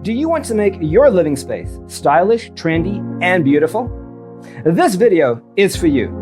Do you want to make your living space stylish, trendy, and beautiful? This video is for you.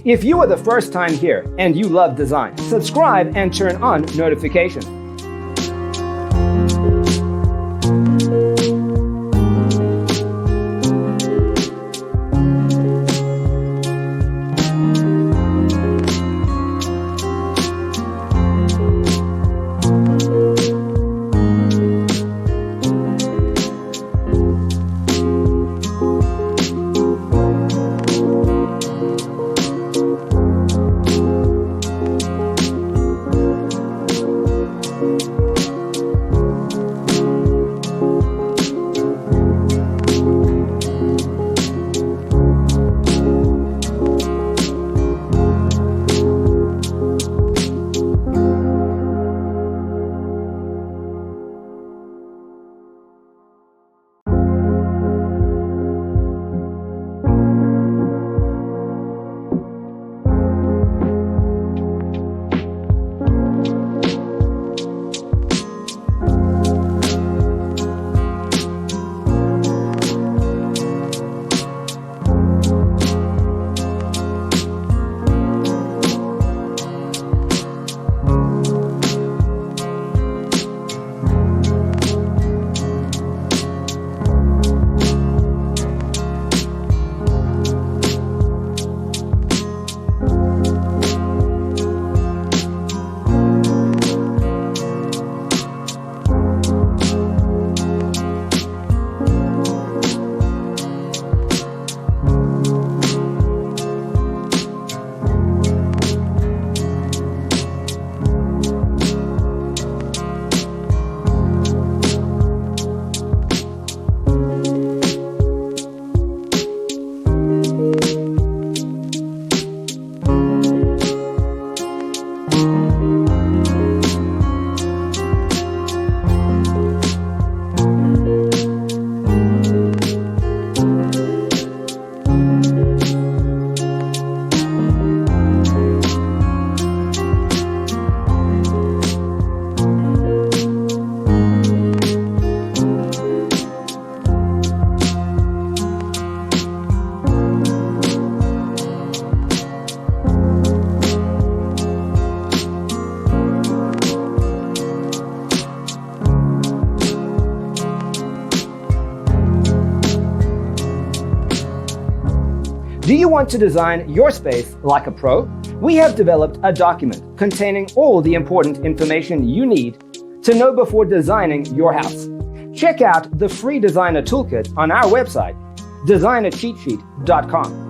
If you are the first time here and you love design, subscribe and turn on notifications. Do you want to design your space like a pro? We have developed a document containing all the important information you need to know before designing your house. Check out the free designer toolkit on our website, designercheatsheet.com.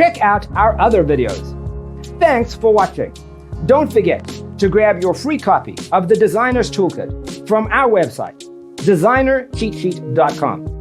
Check out our other videos. Thanks for watching. Don't forget to grab your free copy of the Designer's Toolkit from our website, designercheatsheet.com.